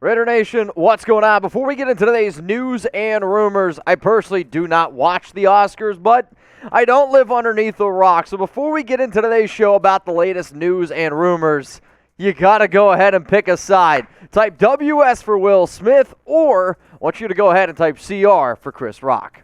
Raider Nation, what's going on? Before we get into today's news and rumors, I personally do not watch the Oscars, but I don't live underneath a rock. So before we get into today's show about the latest news and rumors, you got to go ahead and pick a side. Type WS for Will Smith, or I want you to go ahead and type CR for Chris Rock.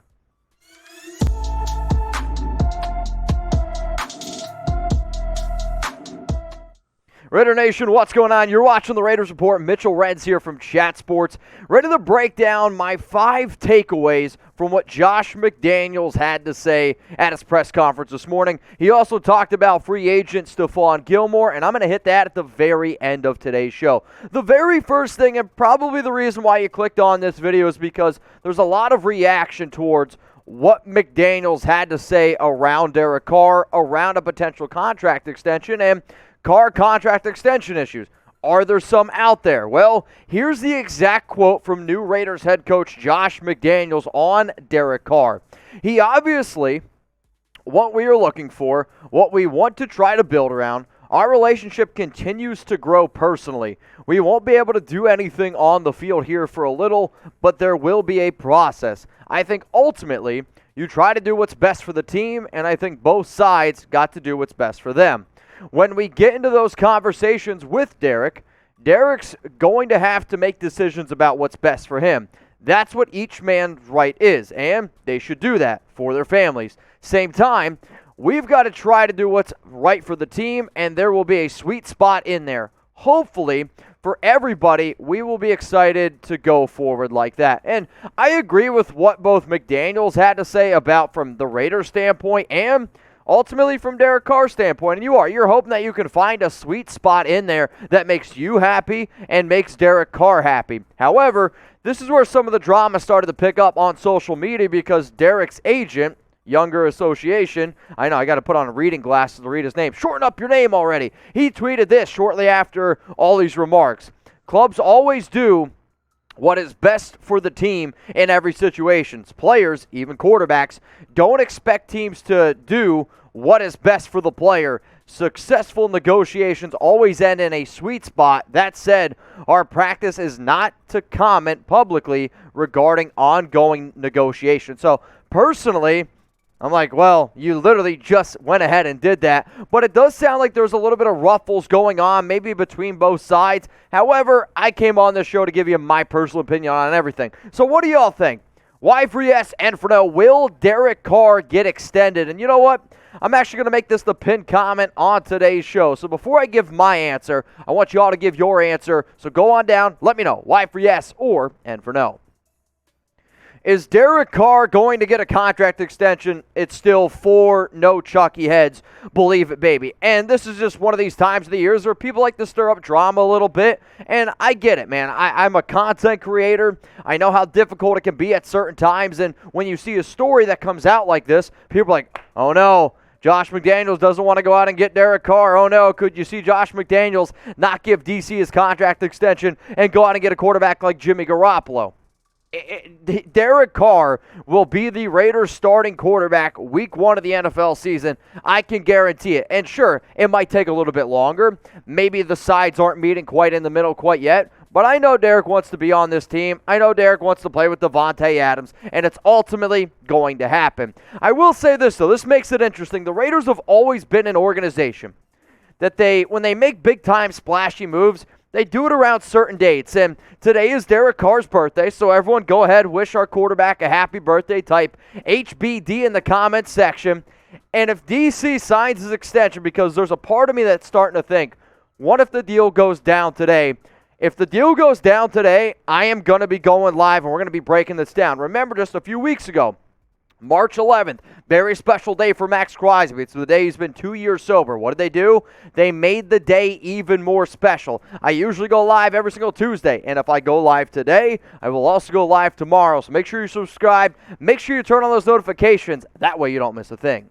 Raider Nation, what's going on? You're watching the Raiders Report. Mitchell Renz here from Chat Sports, ready to break down my 5 takeaways from what Josh McDaniels had to say at his press conference this morning. He also talked about free agent Stephon Gilmore, and I'm going to hit that at the very end of today's show. The very first thing, and probably the reason why you clicked on this video, is because there's a lot of reaction towards what McDaniels had to say around Derek Carr, around a potential contract extension, and Carr contract extension issues. Are there some out there? Well, here's the exact quote from new Raiders head coach Josh McDaniels on Derek Carr. He obviously, what we are looking for, what we want to try to build around, our relationship continues to grow personally. We won't be able to do anything on the field here for a little, but there will be a process. I think ultimately, you try to do what's best for the team, and I think both sides got to do what's best for them. When we get into those conversations with Derek's going to have to make decisions about what's best for him. That's what each man's right is, and they should do that for their families. Same time, we've got to try to do what's right for the team, and there will be a sweet spot in there. Hopefully, for everybody, we will be excited to go forward like that. And I agree with what both McDaniels had to say about from the Raiders standpoint and ultimately from Dere Carr's standpoint, and you're hoping that you can find a sweet spot in there that makes you happy and makes Dere Carr happy. However, this is where some of the drama started to pick up on social media because Derek's agent, Younger Association, I know I got to put on reading glasses to read his name. Shorten up your name already. He tweeted this shortly after all these remarks. Clubs always do what is best for the team in every situation. Players, even quarterbacks, don't expect teams to do what is best for the player. Successful negotiations always end in a sweet spot. That said, our practice is not to comment publicly regarding ongoing negotiations. So, personally, I'm like, well, you literally just went ahead and did that. But it does sound like there's a little bit of ruffles going on, maybe between both sides. However, I came on this show to give you my personal opinion on everything. So what do y'all think? Y for yes and for no. Will Derek Carr get extended? And you know what? I'm actually going to make this the pinned comment on today's show. So before I give my answer, I want you all to give your answer. So go on down. Let me know. Y for yes or N for no. Is Derek Carr going to get a contract extension? It's still for no Chucky heads. Believe it, baby. And this is just one of these times of the years where people like to stir up drama a little bit. And I get it, man. I'm a content creator. I know how difficult it can be at certain times. And when you see a story that comes out like this, people are like, oh no, Josh McDaniels doesn't want to go out and get Derek Carr. Oh no, could you see Josh McDaniels not give DC his contract extension and go out and get a quarterback like Jimmy Garoppolo? Derek Carr will be the Raiders' starting quarterback week 1 of the NFL season. I can guarantee it. And sure, it might take a little bit longer. Maybe the sides aren't meeting quite in the middle quite yet. But I know Derek wants to be on this team. I know Derek wants to play with Davante Adams. And it's ultimately going to happen. I will say this, though. This makes it interesting. The Raiders have always been an organization that when they make big-time splashy moves, they do it around certain dates, and today is Derek Carr's birthday, so everyone go ahead, wish our quarterback a happy birthday, type HBD in the comments section, and if DC signs his extension, because there's a part of me that's starting to think, what if the deal goes down today? If the deal goes down today, I am going to be going live, and we're going to be breaking this down. Remember, just a few weeks ago, March 11th, very special day for Maxx Crosby. It's the day he's been 2 years sober. What did they do? They made the day even more special. I usually go live every single Tuesday, and if I go live today, I will also go live tomorrow. So make sure you subscribe. Make sure you turn on those notifications. That way you don't miss a thing.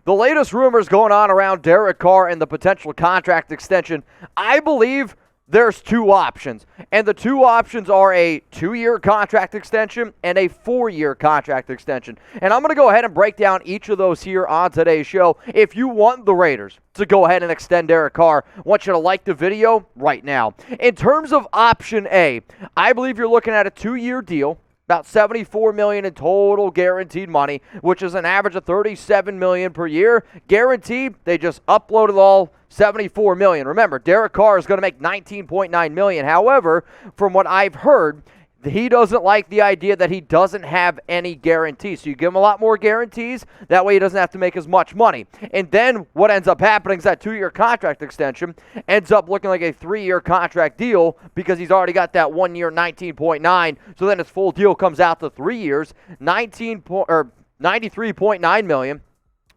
The latest rumors going on around Derek Carr and the potential contract extension, I believe there's two options. And the two options are a 2-year contract extension and a 4-year contract extension. And I'm going to go ahead and break down each of those here on today's show. If you want the Raiders to go ahead and extend Dere Carr, I want you to like the video right now. In terms of option A, I believe you're looking at a 2-year deal, about $74 million in total guaranteed money, which is an average of $37 million per year. Guaranteed, they just uploaded all $74 million. Remember, Dere Carr is going to make $19.9 million. However, from what I've heard, he doesn't like the idea that he doesn't have any guarantees. So you give him a lot more guarantees. That way he doesn't have to make as much money. And then what ends up happening is that 2-year contract extension ends up looking like a 3-year contract deal because he's already got that 1 year 19.9. So then his full deal comes out to 3 years, $93.9 million.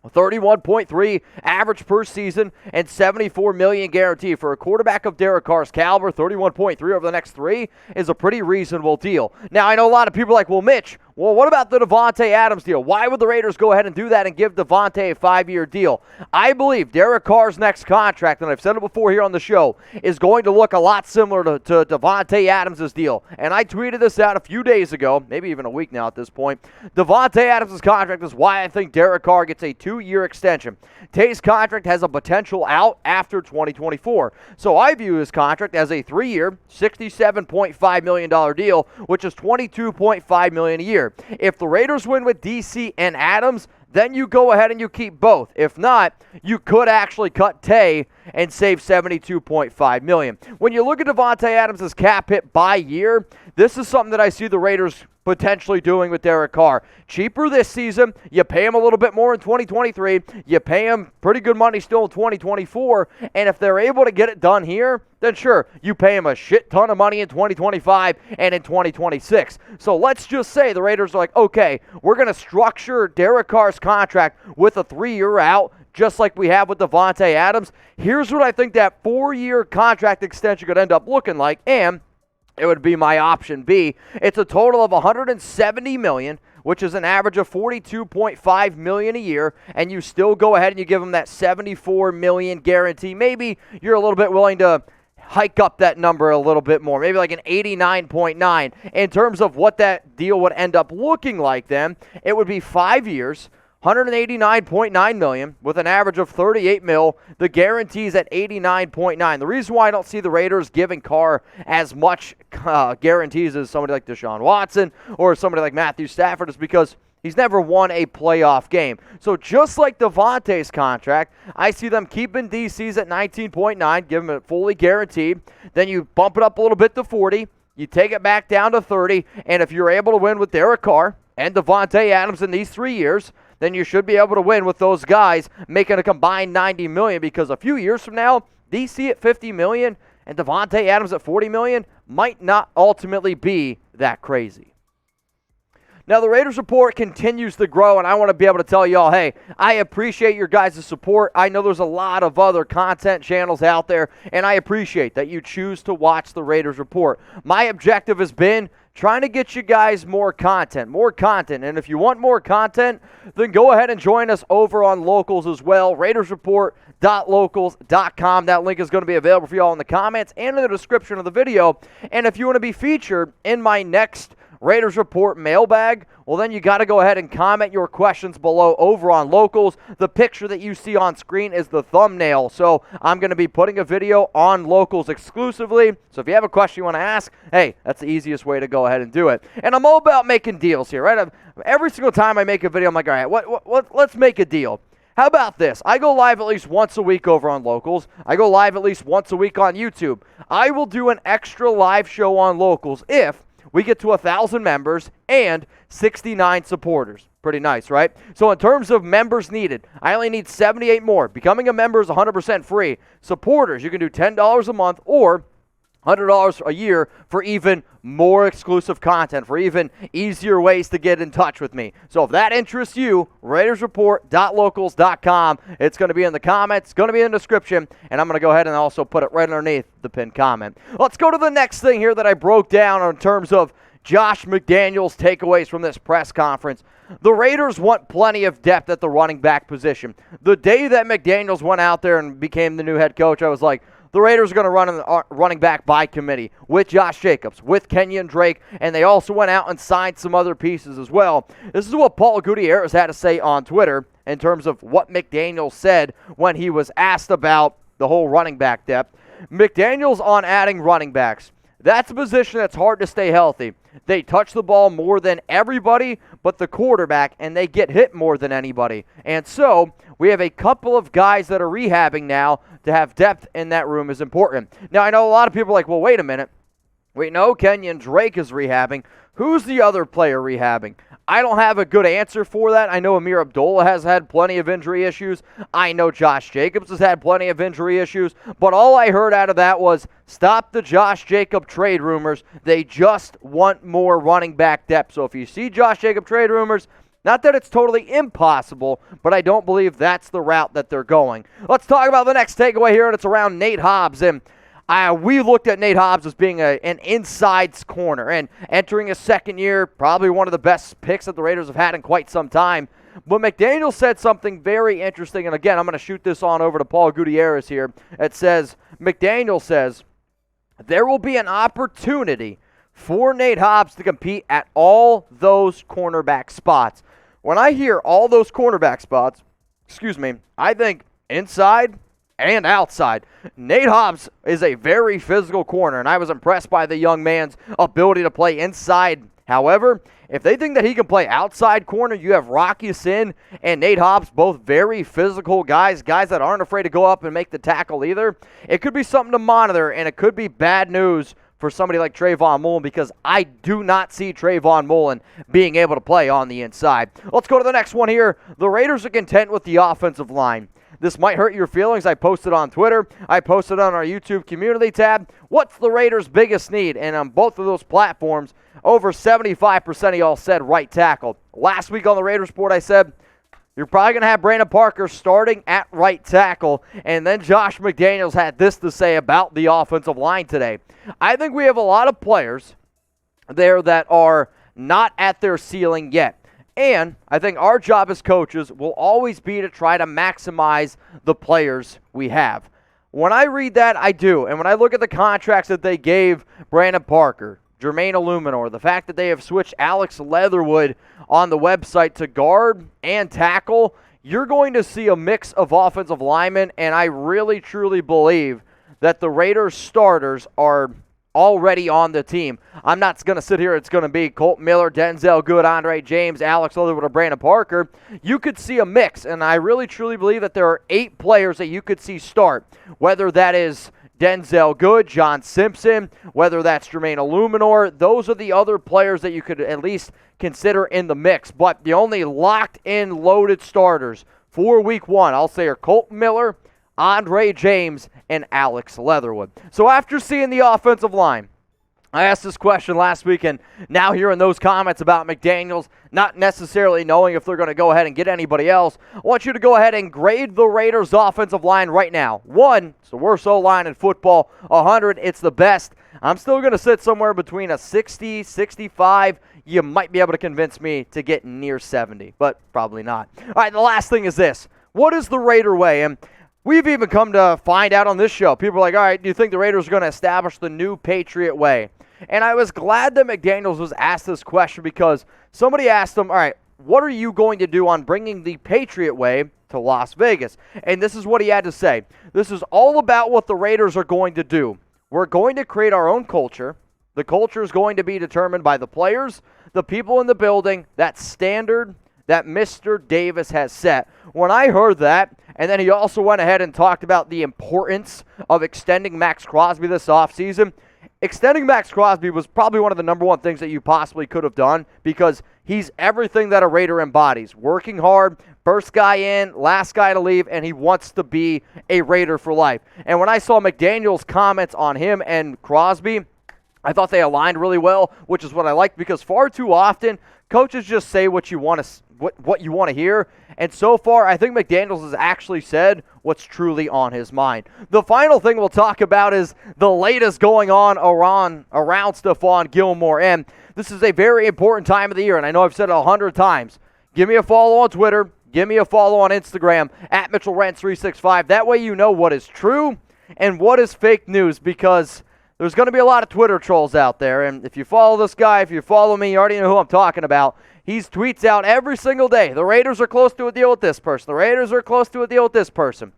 31.3 average per season and $74 million guarantee. For a quarterback of Dere Carr's caliber, 31.3 over the next 3 is a pretty reasonable deal. Now, I know a lot of people are like, well, Mitch, what about the Davante Adams deal? Why would the Raiders go ahead and do that and give Davante a 5-year deal? I believe Dere Carr's next contract, and I've said it before here on the show, is going to look a lot similar to Davante Adams' deal. And I tweeted this out a few days ago, maybe even a week now at this point. Davante Adams' contract is why I think Dere Carr gets a 2-year extension. Tay's contract has a potential out after 2024. So I view his contract as a 3-year, $67.5 million deal, which is $22.5 million a year. If the Raiders win with DC and Adams, then you go ahead and you keep both. If not, you could actually cut Tay and save $72.5 million. When you look at Davante Adams' cap hit by year, this is something that I see the Raiders potentially doing with Dere Carr. Cheaper this season, you pay him a little bit more in 2023, you pay him pretty good money still in 2024, and if they're able to get it done here, then sure, you pay him a shit ton of money in 2025 and in 2026. So let's just say the Raiders are like, okay, we're going to structure Dere Carr's contract with a 3-year out, just like we have with Davante Adams. Here's what I think that 4-year contract extension could end up looking like, and it would be my option B. It's a total of $170 million, which is an average of $42.5 million a year, and you still go ahead and you give them that $74 million guarantee. Maybe you're a little bit willing to hike up that number a little bit more, maybe like an 89.9. In terms of what that deal would end up looking like then, it would be 5 years, $189.9 million with an average of $38 million. The guarantees at $89.9. The reason why I don't see the Raiders giving Carr as much guarantees as somebody like Deshaun Watson or somebody like Matthew Stafford is because he's never won a playoff game. So just like Davante's contract, I see them keeping DC's at 19.9, give him it fully guaranteed. Then you bump it up a little bit to 40. You take it back down to 30. And if you're able to win with Dere Carr and Davante Adams in these 3 years, then you should be able to win with those guys making a combined $90 million, because a few years from now, DC at $50 million and Davante Adams at $40 million might not ultimately be that crazy. Now, the Raiders report continues to grow, and I want to be able to tell y'all, hey, I appreciate your guys' support. I know there's a lot of other content channels out there, and I appreciate that you choose to watch the Raiders report. My objective has been trying to get you guys more content. And if you want more content, then go ahead and join us over on Locals as well, RaidersReport.locals.com. That link is going to be available for you all in the comments and in the description of the video. And if you want to be featured in my next Raiders Report mailbag, well, then you got to go ahead and comment your questions below over on Locals. The picture that you see on screen is the thumbnail. So I'm going to be putting a video on Locals exclusively. So if you have a question you want to ask, hey, that's the easiest way to go ahead and do it. And I'm all about making deals here, right? Every single time I make a video, I'm like, all right, let's make a deal. How about this? I go live at least once a week over on Locals. I go live at least once a week on YouTube. I will do an extra live show on Locals if we get to 1,000 members and 69 supporters. Pretty nice, right? So in terms of members needed, I only need 78 more. Becoming a member is 100% free. Supporters, you can do $10 a month or $100 a year for even more exclusive content, for even easier ways to get in touch with me. So if that interests you, RaidersReport.locals.com. It's going to be in the comments, it's going to be in the description, and I'm going to go ahead and also put it right underneath the pinned comment. Let's go to the next thing here that I broke down in terms of Josh McDaniels' takeaways from this press conference. The Raiders want plenty of depth at the running back position. The day that McDaniels went out there and became the new head coach, I was like, the Raiders are going to run in the running back by committee with Josh Jacobs, with Kenyon Drake, and they also went out and signed some other pieces as well. This is what Paul Gutierrez had to say on Twitter in terms of what McDaniels said when he was asked about the whole running back depth. McDaniels on adding running backs. That's a position that's hard to stay healthy. They touch the ball more than everybody but the quarterback, and they get hit more than anybody. And so we have a couple of guys that are rehabbing now. To have depth in that room is important. Now, I know a lot of people are like, well, wait a minute. We know Kenyon Drake is rehabbing. Who's the other player rehabbing? I don't have a good answer for that. I know Amir Abdullah has had plenty of injury issues. I know Josh Jacobs has had plenty of injury issues. But all I heard out of that was, stop the Josh Jacob trade rumors. They just want more running back depth. So if you see Josh Jacob trade rumors, not that it's totally impossible, but I don't believe that's the route that they're going. Let's talk about the next takeaway here, and it's around Nate Hobbs. And we looked at Nate Hobbs as being an inside corner and entering his second year, probably one of the best picks that the Raiders have had in quite some time. But McDaniels said something very interesting, and again, I'm going to shoot this on over to Paul Gutierrez here. It says, McDaniels says, there will be an opportunity for Nate Hobbs to compete at all those cornerback spots. When I hear all those cornerback spots, I think inside and outside. Nate Hobbs is a very physical corner, and I was impressed by the young man's ability to play inside. However, if they think that he can play outside corner, you have Rocky Sin and Nate Hobbs, both very physical guys that aren't afraid to go up and make the tackle either. It could be something to monitor, and it could be bad news for somebody like Trayvon Mullen, because I do not see Trayvon Mullen being able to play on the inside. Let's go to the next one here. The Raiders are content with the offensive line. This might hurt your feelings. I posted on Twitter. I posted on our YouTube community tab. What's the Raiders' biggest need? And on both of those platforms, over 75% of y'all said right tackle. Last week on the Raiders Report, I said, you're probably going to have Brandon Parker starting at right tackle. And then Josh McDaniels had this to say about the offensive line today. I think we have a lot of players there that are not at their ceiling yet. And I think our job as coaches will always be to try to maximize the players we have. When I read that, I do. And when I look at the contracts that they gave Brandon Parker, Jermaine Illuminor, the fact that they have switched Alex Leatherwood on the website to guard and tackle, you're going to see a mix of offensive linemen, and I really, truly believe that the Raiders starters are already on the team. I'm not going to sit here. It's going to be Colt Miller, Denzel Good, Andre James, Alex Leatherwood, or Brandon Parker. You could see a mix, and I really, truly believe that there are 8 players that you could see start, whether that is Denzel Good, John Simpson, whether that's Jermaine Illuminor. Those are the other players that you could at least consider in the mix. But the only locked-in, loaded starters for Week 1, I'll say, are Colt Miller, Andre James, and Alex Leatherwood. So after seeing the offensive line, I asked this question last week, and now hearing those comments about McDaniels, not necessarily knowing if they're going to go ahead and get anybody else, I want you to go ahead and grade the Raiders' offensive line right now. 1, it's the worst O-line in football. 100, it's the best. I'm still going to sit somewhere between a 60, 65. You might be able to convince me to get near 70, but probably not. All right, the last thing is this. What is the Raider way? And we've even come to find out on this show. People are like, all right, do you think the Raiders are going to establish the new Patriot way? And I was glad that McDaniels was asked this question, because somebody asked him, all right, what are you going to do on bringing the Patriot way to Las Vegas? And this is what he had to say. This is all about what the Raiders are going to do. We're going to create our own culture. The culture is going to be determined by the players, the people in the building, that standard that Mr. Davis has set. When I heard that, and then he also went ahead and talked about the importance of extending Maxx Crosby this offseason. Extending Maxx Crosby was probably one of the number one things that you possibly could have done, because he's everything that a Raider embodies. Working hard, first guy in, last guy to leave, and he wants to be a Raider for life. And when I saw McDaniels' comments on him and Crosby, I thought they aligned really well, which is what I liked, because far too often coaches just say what you want to hear. And so far, I think McDaniels has actually said what's truly on his mind. The final thing we'll talk about is the latest going on around Stephon Gilmore. And this is a very important time of the year, and I know I've said it 100 times. Give me a follow on Twitter. Give me a follow on Instagram, at Mitchell Renz 365. That way you know what is true and what is fake news, because there's going to be a lot of Twitter trolls out there, and if you follow this guy, if you follow me, you already know who I'm talking about. He tweets out every single day, the Raiders are close to a deal with this person. The Raiders are close to a deal with this person.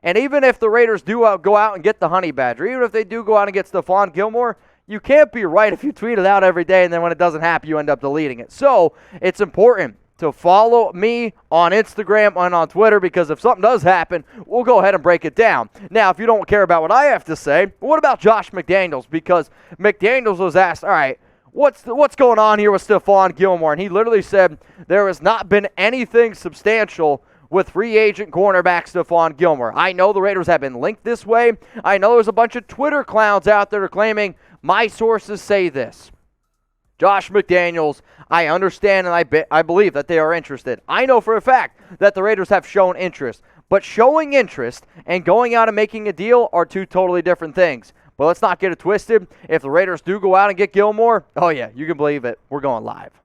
And even if the Raiders do go out and get the Honey Badger, even if they do go out and get Stephon Gilmore, you can't be right if you tweet it out every day and then when it doesn't happen, you end up deleting it. So it's important to follow me on Instagram and on Twitter, because if something does happen, we'll go ahead and break it down. Now, if you don't care about what I have to say, what about Josh McDaniels? Because McDaniels was asked, all right, what's going on here with Stephon Gilmore? And he literally said there has not been anything substantial with free agent cornerback Stephon Gilmore. I know the Raiders have been linked this way. I know there's a bunch of Twitter clowns out there claiming my sources say this. Josh McDaniels, I understand and I believe that they are interested. I know for a fact that the Raiders have shown interest. But showing interest and going out and making a deal are two totally different things. But let's not get it twisted. If the Raiders do go out and get Gilmore, oh yeah, you can believe it. We're going live.